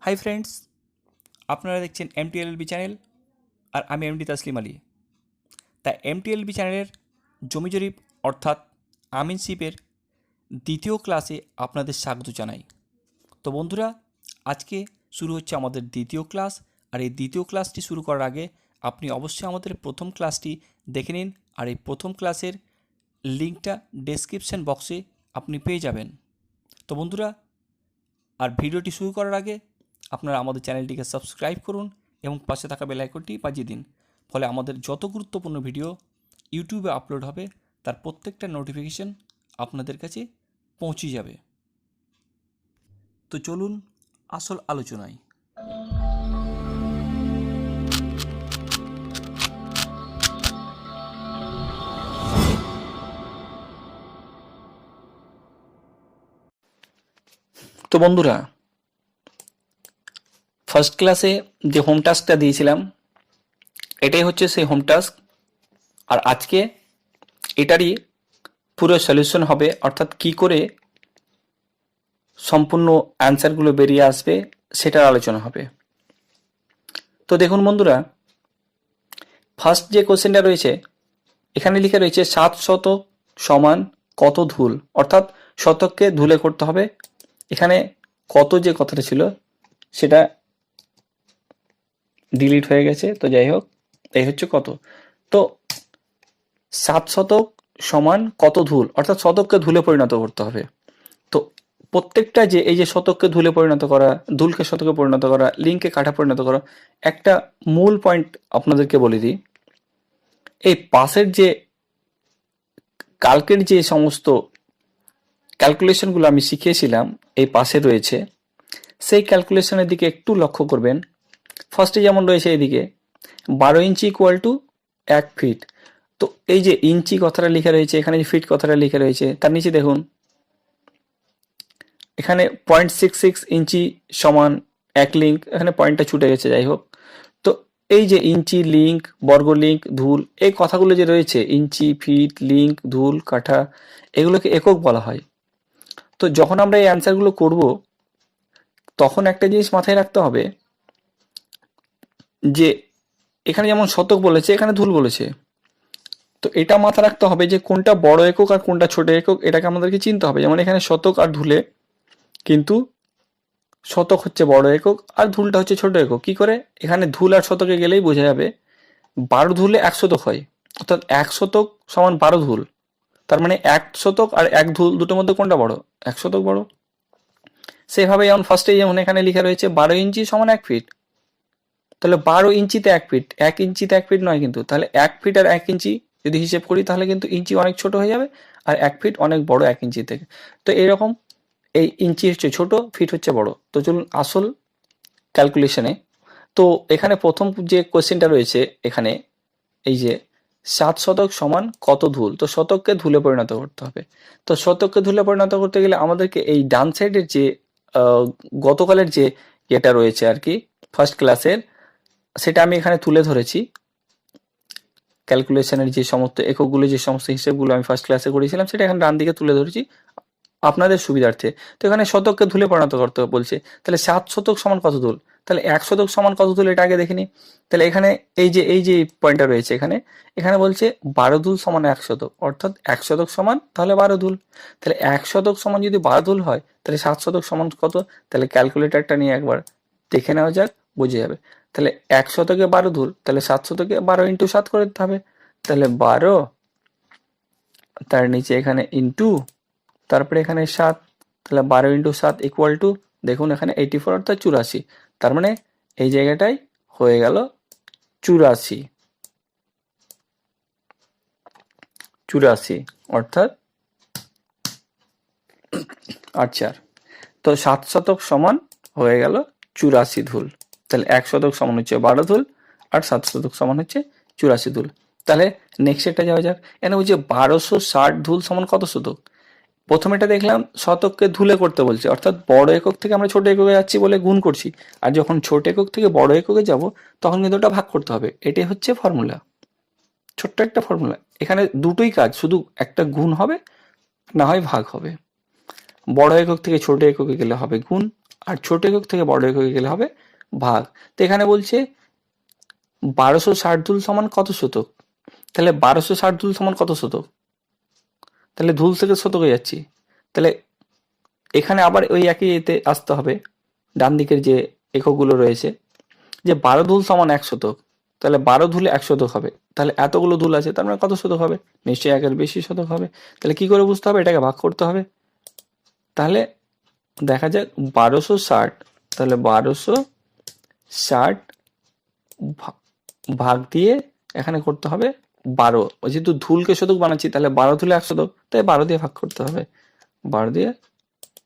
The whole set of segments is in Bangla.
হাই ফ্রেন্ডস, আপনারা দেখছেন এমটিএলবি চ্যানেল আর আমি এমডি তাসলিম আলী। তাই এমটিএলবি চ্যানেলের জমি জরিপ অর্থাৎ আমিনশিপের দ্বিতীয় ক্লাসে আপনাদের স্বাগত জানাই। তো বন্ধুরা, আজকে শুরু হচ্ছে আমাদের দ্বিতীয় ক্লাস। আর এই দ্বিতীয় ক্লাসটি শুরু করার আগে আপনি অবশ্যই আমাদের প্রথম ক্লাসটি দেখে নিন। আর এই প্রথম ক্লাসের লিঙ্কটা ডেসক্রিপশন বক্সে আপনি পেয়ে যাবেন। তো বন্ধুরা, আর ভিডিওটি শুরু করার আগে আপনারা আমাদের চ্যানেলটিকে সাবস্ক্রাইব করুন এবং পাশে থাকা বেল আইকনটি বাজিয়ে দিন। ফলে আমাদের যত গুরুত্বপূর্ণ ভিডিও ইউটিউবে আপলোড হবে তার প্রত্যেকটা নোটিফিকেশন আপনাদের কাছে পৌঁছে যাবে। তো চলুন আসল আলোচনায়। তো বন্ধুরা, ফার্স্ট ক্লাসে যে হোম টাস্কটা দিয়েছিলাম এটাই হচ্ছে সেই হোম টাস্ক। আর আজকে এটারই পুরো সলিউশন হবে, অর্থাৎ কি করে সম্পূর্ণ অ্যান্সারগুলো বেরিয়ে আসবে সেটার আলোচনা হবে। তো দেখুন বন্ধুরা, ফার্স্ট যে কোশ্চেনটা রয়েছে এখানে লিখে রয়েছে 7 শতক সমান কত ধুল, অর্থাৎ শতককে ধুলে করতে হবে। এখানে কত যে কথাটা ছিল সেটা ডিলিট হয়ে গেছে, তো যাই হোক, এই হচ্ছে কত। তো 7 শতক সমান কত ধুল, অর্থাৎ শতককে ধুলে পরিণত করতে হবে। তো প্রত্যেকটা যে এই যে শতককে ধুলে পরিণত করা, ধুলকে শতকে পরিণত করা, লিঙ্ককে কাঠা পরিণত করা, একটা মূল পয়েন্ট আপনাদেরকে বলে দিই। এই পাশের যে কালকের যে সমস্ত ক্যালকুলেশনগুলো আমি শিখিয়েছিলাম এই পাশে রয়েছে, সেই ক্যালকুলেশনের দিকে একটু লক্ষ্য করবেন। ফার্স্টে যেমন রয়েছে এদিকে 12 ইঞ্চি ইকুয়াল টু 1 ফিট। তো এই যে ইঞ্চি কথাটা লিখে রয়েছে, এখানে যে ফিট কথাটা লিখে রয়েছে, তার নিচে দেখুন এখানে 0.66 ইঞ্চি সমান 1 লিঙ্ক, এখানে পয়েন্টটা ছুটে গেছে, যাই হোক। তো এই যে ইঞ্চি, লিঙ্ক, বর্গ লিঙ্ক, ধুল, এই কথাগুলো যে রয়েছে ইঞ্চি, ফিট, লিঙ্ক, ধুল, কাঠা, এগুলোকে একক বলা হয়। তো যখন আমরা এই অ্যান্সারগুলো করব তখন একটা জিনিস মাথায় রাখতে হবে যে এখানে যেমন শতক বলেছে এখানে ধুল বলেছে। তো এটা মাথায় রাখতে হবে যে কোনটা বড় একক আর কোনটা ছোট একক, এটাকে আমাদেরকে চিনতে হবে। যেমন এখানে শতক আর ধুলে, কিন্তু শতক হচ্ছে বড় একক আর ধুলটা হচ্ছে ছোট একক। কি করে? এখানে ধুল আর শতকে গেলেই বোঝা যাবে। 12 ধুলে 1 শতক হয়, অর্থাৎ 1 শতক সমান 12 ধুল। তার মানে 1 শতক আর 1 ধুল দুটোর মধ্যে কোনটা বড়? 1 শতক বড়। সেভাবে যেমন ফার্স্টে যেমন এখানে লেখা রয়েছে 12 ইঞ্চি সমান 1 ফিট, তাহলে 12 ইঞ্চিতে 1 ফিট, 1 ইঞ্চিতে 1 ফিট নয় কিন্তু। তাহলে 1 ফিট আর 1 ইঞ্চি যদি হিসেব করি তাহলে কিন্তু ইঞ্চি অনেক ছোট হয়ে যাবে আর 1 ফিট অনেক বড় 1 ইঞ্চি থেকে। তো এরকম এই ইঞ্চি হচ্ছে ছোট, ফিট হচ্ছে বড়। তো চলুন আসল ক্যালকুলেশনে। তো এখানে প্রথম যে কোশ্চেনটা রয়েছে এখানে, এই যে 7 শতক সমান কত ধুল, তো শতককে ধুলে পরিণত করতে হবে। তো শতককে ধুলে পরিণত করতে গেলে আমাদেরকে এই ডান সাইডের যে গতকালের যে এটা রয়েছে আর কি ফার্স্ট ক্লাসের, সেটা আমি এখানে তুলে ধরেছি। ক্যালকুলেশনের যে সমস্ত এককগুলো, যে সমস্ত হিসেবগুলো আমি ফার্স্ট ক্লাসে করেছিলাম সেটা এখানে ডান দিকে তুলে ধরেছি আপনাদের সুবিধার্থে। তো এখানে শতককে ধুলে পরিণত করতে বলছে, তাহলে 7 শতক সমান কত ধুল, তাহলে 1 শতক সমান কত ধুল এটা আগে দেখিনি। তাহলে এখানে এই যে পয়েন্টটা রয়েছে এখানে, এখানে বলছে 12 ধুল সমান 1 শতক, অর্থাৎ 1 শতক সমান তাহলে 12 ধুল। তাহলে 1 শতক সমান যদি 12 ধুল হয় তাহলে 7 শতক সমান কত? তাহলে ক্যালকুলেটরটা নিয়ে একবার দেখে নেওয়া যাক, বুঝে যাবে। তাহলে 1 শতকে 12 ধুল, তাহলে 7 শতকে 12 ইন্টু 7 করে দিতে হবে। তাহলে 12, তার নিচে এখানে ইন্টু, তারপরে এখানে 7, তাহলে 12 ইন্টু 7 ইকুয়াল টু, দেখুন এখানে 84 অর্থাৎ 84। তার মানে এই জায়গাটাই হয়ে গেল 84, 84 অর্থাৎ 8×4। তো 7 শতক সমান হয়ে গেল 84 ধুল। তাহলে 1 শতক সমান হচ্ছে 12 ধুল আর 7 শতক সমান হচ্ছে 84 ধুল। তাহলে নেক্সট এটা যাওয়া যাক। এখানে বলছে 1260 ধুল সমান কত শতক। প্রথমে এটা দেখলাম শতককে ধুলে করতে বলছে, অর্থাৎ বড় একক থেকে আমরা ছোট এককে যাচ্ছি বলে গুণ করছি, আর যখন ছোট একক থেকে বড় এককে যাব তখন কিন্তু ওটা ভাগ করতে হবে। এটাই হচ্ছে ফর্মুলা, ছোট্ট একটা ফর্মুলা। এখানে দুটোই কাজ, শুধু একটা গুণ হবে না হয় ভাগ হবে। বড় একক থেকে ছোট এককে গেলে হবে গুণ, আর ছোট একক থেকে বড় এককে গেলে হবে ভাগ। তো এখানে বলছে 1260 ধুল সমান কত শতক, তাহলে 1260 ধুল সমান কত শতক, তাহলে ধুল থেকে শতকে যাচ্ছি, তাহলে এখানে আবার ওই একই এতে আসতে হবে, ডান দিকের যে এককগুলো রয়েছে, যে 12 ধুল সমান 1 শতক, তাহলে 12 ধুলে 1 শতক হবে, তাহলে এতগুলো ধুল আছে তার মানে কত শতক হবে, নিশ্চয়ই একের বেশি শতক হবে। তাহলে কি করে বুঝতে হবে, এটাকে ভাগ করতে হবে। তাহলে দেখা যাক 1260, তাহলে 1260 ভাগ দিয়ে এখানে করতে হবে 12, যেহেতু ধুলকে শতক বানাচ্ছি তাহলে 12 ধুলে 1 শতক, তাই 12 দিয়ে ভাগ করতে হবে, 12 দিয়ে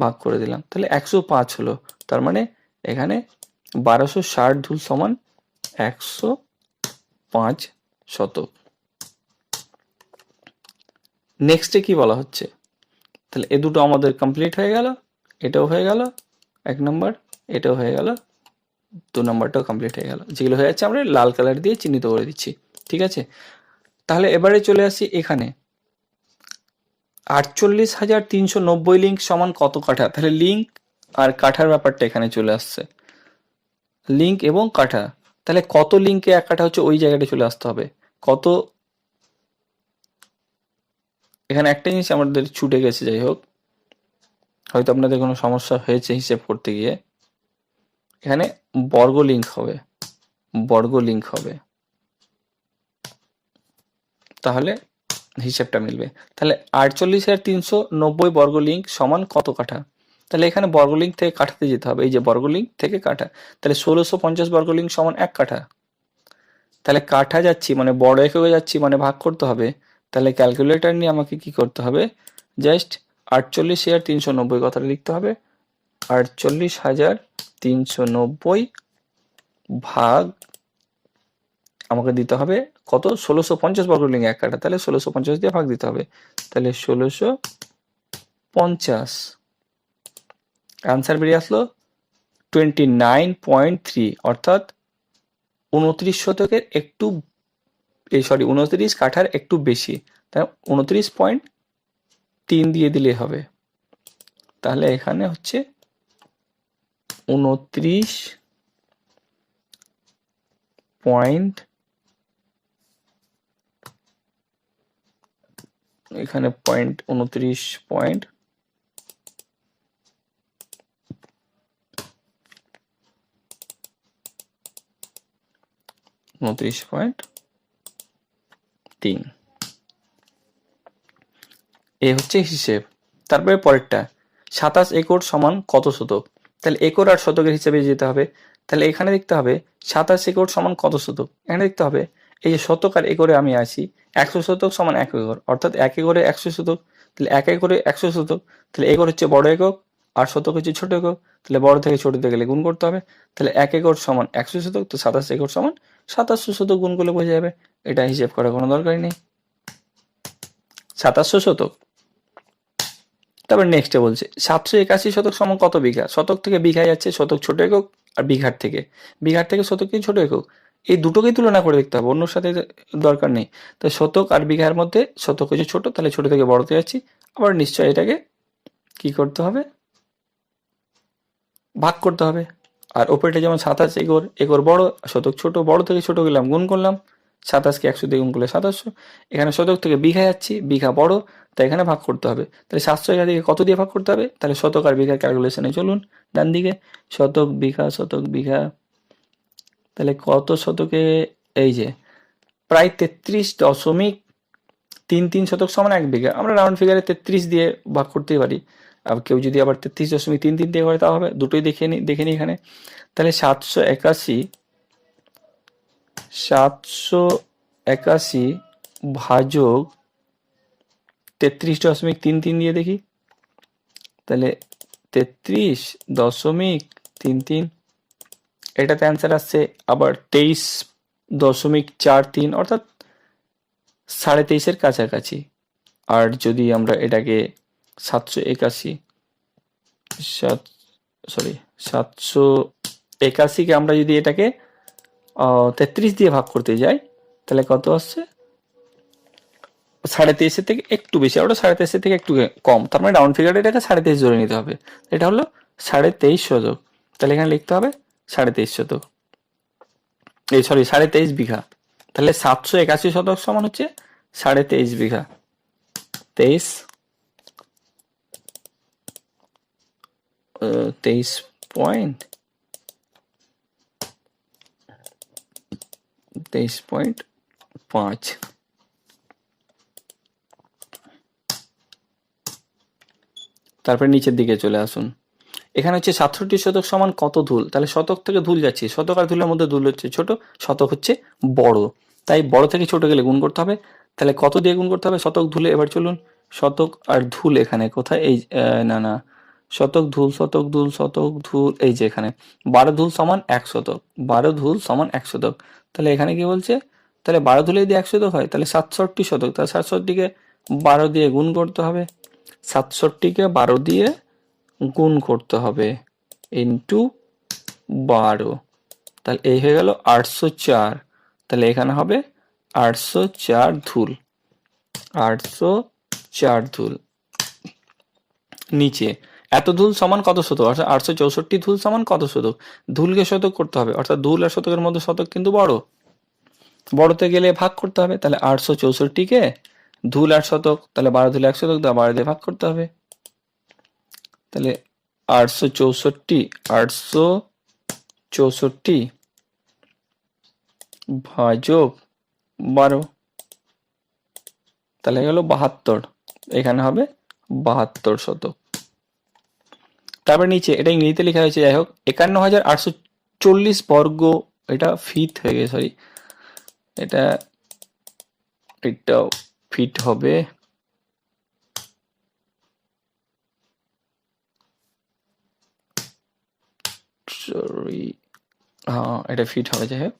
ভাগ করে দিলাম, তাহলে 105 হলো। তার মানে এখানে 1260 ধুল সমান 105 শতক। নেক্সটে কি বলা হচ্ছে, তাহলে এ দুটো আমাদের কমপ্লিট হয়ে গেল, এটাও হয়ে গেল 1 নম্বর, এটাও হয়ে গেল 2 নম্বরটাও কমপ্লিট হয়ে গেল। যেগুলো হয়ে যাচ্ছে আমরা লাল কালার দিয়ে চিহ্নিত করে দিচ্ছি, ঠিক আছে। তাহলে এবারে চলে আসি এখানে 48,390 লিঙ্ক সমান কত কাঠা, তাহলে লিঙ্ক আর কাঠার ব্যাপারটা এখানে চলে আসছে, লিঙ্ক এবং কাঠা, তাহলে কত লিঙ্কে 1 কাঠা হচ্ছে ওই জায়গাটা চলে আসতে হবে, কত, এখানে একটা জিনিস আমাদের ছুটে গেছে, যাই হোক হয়তো আপনাদের কোনো সমস্যা হয়েছে হিসেব করতে গিয়ে, এখানে বর্গ লিঙ্ক হবে, বর্গ লিঙ্ক হবে, তাহলে হিসেবটা মিলবে। তাহলে 48,390 বর্গ লিঙ্ক সমান কত কাঠা, তাহলে এখানে বর্গ লিঙ্ক থেকে কাঠাতে যেতে হবে, এই যে বর্গ লিঙ্ক থেকে কাঠা, তাহলে 1650 বর্গ লিঙ্ক সমান 1 কাঠা, তাহলে কাঠা যাচ্ছি মানে বড় এককে যাচ্ছি মানে ভাগ করতে হবে, তাহলে ক্যালকুলেটর নিয়ে আমাকে কি করতে হবে, জাস্ট 48,390 কথাটা লিখতে হবে, 48,390 ভাগ আমাকে দিতে হবে কত, 1650 বর্গ লিঙ্ক 1 কাঠা, তাহলে 1650 দিয়ে ভাগ দিতে হবে, তাহলে 1650, আনসার বেরিয়ে আসলো 29.3, অর্থাৎ 29 শতকের একটু, 29 কাঠার একটু বেশি, তাই 29.3 দিয়ে দিলে হবে, তাহলে এখানে হচ্ছে 29 পয়েন্ট, এখানে পয়েন্ট 29.3, এ হচ্ছে হিসেব। তারপরে পরেরটা 27 একর সমান কত শতক, তাহলে একর আর শতকের হিসেবে যেতে হবে, তাহলে এখানে দেখতে হবে 27 একর সমান কত শতক, এখানে দেখতে হবে এই যে শতক আর একরে আমি আছি, 100 শতক সমান 1 একর, অর্থাৎ 1 একরে 100 শতক, তাহলে 1 একরে 100 শতক, তাহলে একর হচ্ছে বড় একক আর শতক হচ্ছে ছোট একক, তাহলে বড় থেকে ছোটতে গেলে গুণ করতে হবে, তাহলে 1 একর সমান 100 শতক, তো 27 একর সমান 2700 শতক গুণ করলে বোঝা যাবে, এটা হিসেব করার কোনো দরকারই নেই, 2700 শতক। তারপর নেক্সটে বলছে 781 শতক সমান কত বিঘা, শতক থেকে বিঘায় যাচ্ছে, শতক ছোট একক আর বিঘার থেকে শতক কি ছোট একক, এই দুটোকেই তুলনা করে দেখতে হবে, অন্যর সাথে দরকার নেই। তো শতক আর বিঘার মধ্যে শতক হচ্ছে ছোট, তাহলে ছোট থেকে বড়তে যাচ্ছি, আবার নিশ্চয় এটাকে কি করতে হবে, ভাগ করতে হবে। আর ওপরটা যেমন 27 একর, একর বড়, শতক ছোট, বড় থেকে ছোট গেলাম গুণ করলাম, 27কে 100 দিয়ে গুণ করলে 2700, এখানে শতক থেকে বিঘা যাচ্ছি, বিঘা বড়, তাই এখানে ভাগ করতে হবে, তাহলে 700 এখান থেকে কত দিয়ে ভাগ করতে হবে, তাহলে শতক আর বিঘার ক্যালকুলেশনে চলুন, ডান দিকে শতক বিঘা, তাহলে কত শতকে, এই যে প্রায় 33.33 শতক সমান 1 বিঘা, আমরা রাউন্ড ফিগারে 33 দিয়ে ভাগ করতেই পারি, আর কেউ যদি আবার 33.33 দিয়ে করে তা হবে, দুটোই দেখে নি এখানে, তাহলে 781 ভাজক 33.33 দিয়ে দেখি, তাহলে 33.33, এটাতে অ্যান্সার আসছে আবার 23.43, অর্থাৎ 23.5-এর কাছাকাছি। আর যদি আমরা এটাকে 781কে আমরা যদি এটাকে 33 দিয়ে ভাগ করতে যাই, তাহলে কত আসছে, 23.5 থেকে একটু বেশি, ওটা 23.5 থেকে একটু কম, তার মানে রাউন্ড ফিগারে এটাকে 23.5 ধরে নিতে হবে, এটা হলো 23.5 শতক, তাহলে এখানে লিখতে হবে 23.5 শতক, এই সরি 23.5 বিঘা। তাহলে 781 শতক সমান হচ্ছে 23.5 বিঘা। 23.5। তারপরে নিচের দিকে চলে আসুন। এখানে হচ্ছে 67 শতক সমান কত ধুল, তাহলে শতক থেকে ধুল যাচ্ছে, শতক আর ধুলের মধ্যে ধুল হচ্ছে ছোট, শতক হচ্ছে বড়, তাই বড় থেকে ছোট গেলে গুণ করতে হবে। তাহলে কত দিয়ে গুণ করতে হবে শতক ধুলে? এবার চলুন, শতক আর ধুল এখানে কোথায়, এই না না, শতক ধুল শতক ধুল শতক ধুল, এই যে এখানে 12 ধুল সমান 1 শতক, 12 ধুল সমান 1 শতক। তাহলে এখানে কি বলছে, তাহলে 12 ধুলে যদি 1 শতক হয় তাহলে 67 শতক, তাহলে 67কে 12 দিয়ে গুণ করতে হবে, 67কে 12 দিয়ে গুণ করতে হবে ইন্টু 12, তাহলে এই হয়ে গেল 804। তাহলে এখানে হবে 804 ধুল, 804 ধুল। নিচে এত ধুল সমান কত শতক, অর্থাৎ 864 ধুল সমান কত শতক, ধুলকে শতক করতে হবে, অর্থাৎ ধুল আর শতকের মধ্যে শতক কিন্তু বড়, বড়তে গেলে ভাগ করতে হবে। তাহলে 864কে ধুল আর শতক, তাহলে 12 ধুলে 1 শতক, 12 দিয়ে ভাগ করতে হবে। তাহলে 864 ভাজক 12, তাহলে গেল 72, এখানে হবে 72 শতক। তারপরে নিচে এটা ইংরেজিতে লেখা হয়েছে, যাই হোক 51,840 বর্গ, এটা ফিট হয়ে গেছে, সরি এটা ফিট হবে, সরি হ্যাঁ এটা ফিট হবে। যাই হোক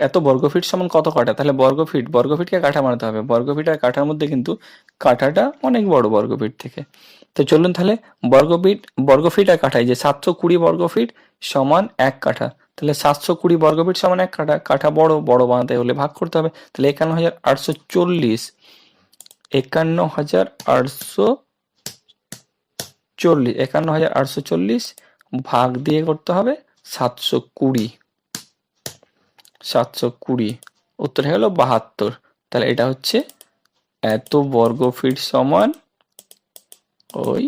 এত বর্গফিট সমান কত কাঠা, তাহলে বর্গফিটকে কাঠা মারতে হবে, বর্গফিট আর কাঠার মধ্যে কিন্তু কাঠাটা অনেক বড় বর্গফিট থেকে। তো চলুন তাহলে বর্গফিট আর কাঠায় যে 720 বর্গফিট সমান 1 কাঠা, তাহলে 720 বর্গফিট সমান 1 কাঠা, কাঠা বড়, বড় বানাতে হলে ভাগ করতে হবে। তাহলে 51,840, 51,840 ভাগ দিয়ে করতে হবে 720, উত্তর হয়ে গেল 72। তাহলে এটা হচ্ছে এত বর্গফিট সমান ওই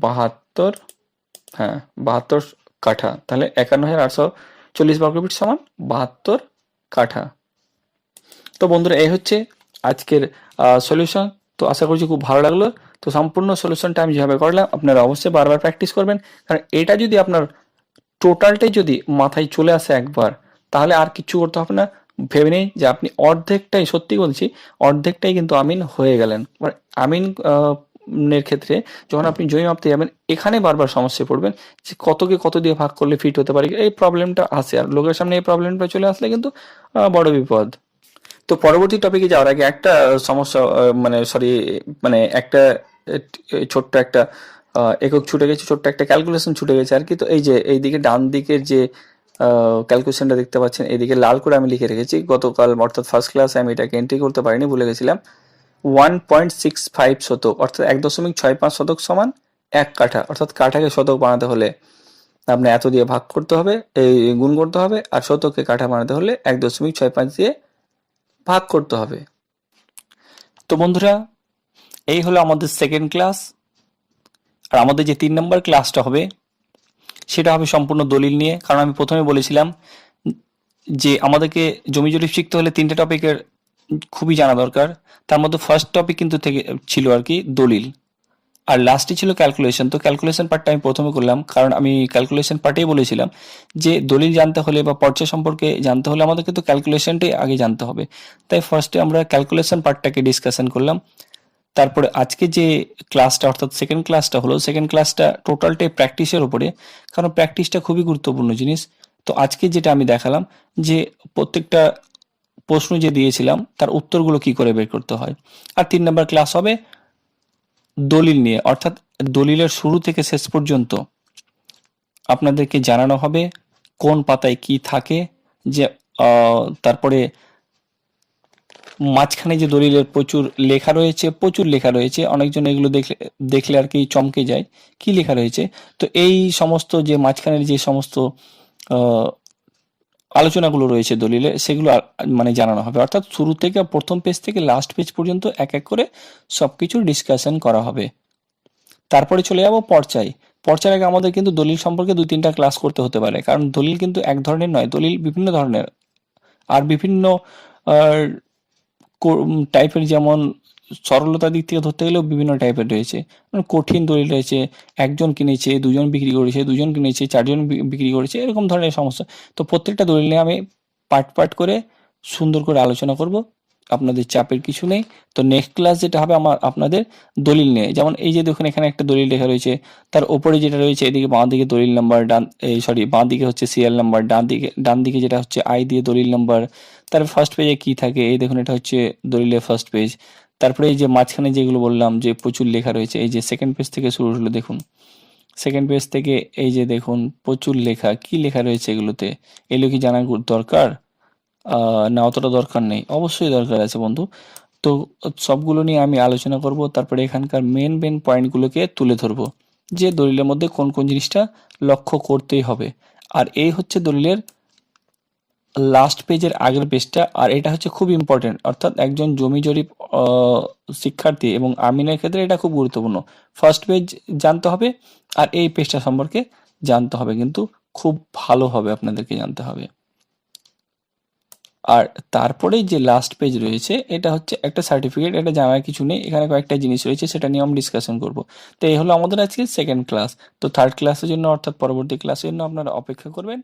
72, হ্যাঁ 72 কাঠা, তাহলে 51,840 বর্গফিট সমান 72 কাঠা। তো বন্ধুরা এই হচ্ছে আজকের সলিউশন। তো আশা করছি খুব ভালো লাগলো। তো সম্পূর্ণ সলিউশনটা আমি যেভাবে করলাম আপনারা অবশ্যই বারবার প্র্যাকটিস করবেন, কারণ এটা যদি আপনার টোটালটাই যদি মাথায় চলে আসে একবার, তাহলে আর কিচ্ছু করতে হবে না। ভেবে নিন যে আপনি অর্ধেকটাই, সত্যি বলছি অর্ধেকটাই কিন্তু আমিন হয়ে গেলেন। আমিন এর ক্ষেত্রে যখন আপনি জমি মাপতে যাবেন এখানে বারবার সমস্যায় পড়বেন যে কতকে কত দিয়ে ভাগ করলে ফিট হতে পারে, এই প্রবলেমটা আসে, আর লোকের সামনে এই প্রবলেমটা চলে আসলে কিন্তু বড় বিপদ। তো পরবর্তী টপিকে যাওয়ার আগে একটা সমস্যা, মানে একটা ছোট্ট একটা একক ছুটে গেছে, ছোট্ট একটা ক্যালকুলেশন ছুটে গেছে আর কি। তো এই যে এইদিকে ডান দিকের যে ক্যালকুলেশনটা দেখতে পাচ্ছেন, এইদিকে লাল করে আমি লিখে রেখেছি, গতকাল অর্থাৎ ফার্স্ট ক্লাসে আমি এটাকে এন্ট্রি করতে পারিনি, ভুলে গেছিলাম। 1.65 শতক অর্থাৎ 1.65 শতক সমান 1 কাঠা, অর্থাৎ কাঠাকে শতক বানাতে হলে আপনার এত দিয়ে ভাগ করতে হবে, এই গুণ করতে হবে, আর শতককে কাঠা বানাতে হলে 1.65 দিয়ে ভাগ করতে হবে। তো বন্ধুরা এই হলো আমাদের সেকেন্ড ক্লাস, আর আমাদের যে 3 নম্বর ক্লাসটা হবে সেটা হবে সম্পূর্ণ দলিল নিয়ে। কারণ আমি প্রথমে বলেছিলাম যে আমাদেরকে জমি জরিপ শিখতে হলে 3টে টপিকের খুবই জানা দরকার, তার মধ্যে ফার্স্ট টপিক কিন্তু থেকে ছিল আর কি দলিল, আর লাস্টে ছিল ক্যালকুলেশন। তো ক্যালকুলেশন পার্টটা আমি প্রথমে করলাম, কারণ আমি ক্যালকুলেশন পার্টেই বলেছিলাম যে দলিল জানতে হলে বা পর্যায় সম্পর্কে জানতে হলে আমাদেরকে তো ক্যালকুলেশনটাই আগে জানতে হবে, তাই ফার্স্টে আমরা ক্যালকুলেশন পার্টটাকে ডিসকাশন করলাম। তারপরে আজকে যে ক্লাসটা অর্থাৎ সেকেন্ড ক্লাসটা হলো, সেকেন্ড ক্লাসটা টোটালটাই প্র্যাকটিসের উপরে, কারণ প্র্যাকটিসটা খুবই গুরুত্বপূর্ণ জিনিস। তো আজকে যেটা আমি দেখালাম যে প্রত্যেকটা প্রশ্ন যে দিয়েছিলাম তার উত্তরগুলো কি করে বের করতে হয়। আর 3 নম্বর ক্লাস হবে দলিল নিয়ে, অর্থাৎ দলিলের শুরু থেকে শেষ পর্যন্ত আপনাদেরকে জানানো হবে কোন পাতায় কি থাকে, যে তারপরে মাঝখানে যে দলিলের প্রচুর লেখা রয়েছে, অনেকজন এগুলো দেখলে দেখলে আর কি চমকে যায়, কি লেখা রয়েছে। তো এই সমস্ত যে মাঝখানের যে সমস্ত আহ, আলোচনাগুলো রয়েছে দলিলে, সেগুলো মানে জানানো হবে, অর্থাৎ শুরু থেকে প্রথম পেজ থেকে লাস্ট পেজ পর্যন্ত এক এক করে সবকিছু ডিসকাশন করা হবে। তারপরে চলে যাব পর্চায়। পর্চার আগে আমাদের কিন্তু দলিল সম্পর্কে 2-3টা ক্লাস করতে হতে পারে, কারণ দলিল কিন্তু এক ধরনের নয়, দলিল বিভিন্ন ধরনের আর বিভিন্ন টাইপের, যেমন সরলতার দিক থেকে ধরতে গেলেও বিভিন্ন টাইপের রয়েছে। কঠিন দলিল রয়েছে, একজন কিনেছে, দুজন বিক্রি করেছে, দুজন কিনেছে, চারজন বিক্রি করেছে, এরকম ধরনের সমস্যা। তো প্রত্যেকটা দলিল নিয়ে আমি পার্ট করে সুন্দর করে আলোচনা করব, আপনাদের চাপের কিছু নেই। তো নেক্সট ক্লাস যেটা হবে আমার আপনাদের দলিল নিয়ে, যেমন এই যে দেখুন এখানে একটা দলিল লেখা রয়েছে, তার ওপরে যেটা রয়েছে এদিকে বাঁ দিকে দলিল নাম্বার, বাঁ দিকে হচ্ছে সিরিয়াল নাম্বার, ডান দিকে যেটা হচ্ছে আই দিয়ে দলিল নাম্বার। তার ফার্স্ট পেজে কি থাকে, এই দেখুন এটা হচ্ছে দলিলের ফার্স্ট পেজ। তারপরে এই যে মাঝখানে যেগুলো বললাম যে প্রচুর লেখা রয়েছে, এই যে সেকেন্ড পেজ থেকে শুরু হলো, দেখুন সেকেন্ড পেজ থেকে এই যে দেখুন প্রচুর লেখা, কি লেখা রয়েছে এগুলোতে, এগুলো কি জানার দরকার? না, অতটা দরকার নেই, অবশ্যই দরকার আছে বন্ধু। তো সবগুলো নিয়ে আমি আলোচনা করব, তারপরে এখানকার মেন পয়েন্টগুলোকে তুলে ধরবো, যে দলিলের মধ্যে কোন কোন জিনিসটা লক্ষ্য করতেই হবে। আর এই হচ্ছে দলিলের লাস্ট পেজের আগের পেজটা, আর এটা হচ্ছে খুব ইম্পর্টেন্ট, অর্থাৎ একজন জমি জরিপ শিক্ষার্থী এবং আমিনের ক্ষেত্রে এটা খুব গুরুত্বপূর্ণ। ফার্স্ট পেজ জানতে হবে, আর এই পেজটা সম্পর্কে জানতে হবে, কিন্তু খুব ভালোভাবে আপনাদেরকে জানতে হবে। আর তারপরেই যে লাস্ট পেজ রয়েছে, এটা হচ্ছে একটা সার্টিফিকেট, এটা জানার কিছু নেই, এখানে কয়েকটা জিনিস রয়েছে, সেটা নিয়ে আমরা ডিসকাশন করব। তো এই হলো আমাদের আজকে সেকেন্ড ক্লাস। তো থার্ড ক্লাসের জন্য, অর্থাৎ পরবর্তী ক্লাসের জন্য আপনারা অপেক্ষা করবেন।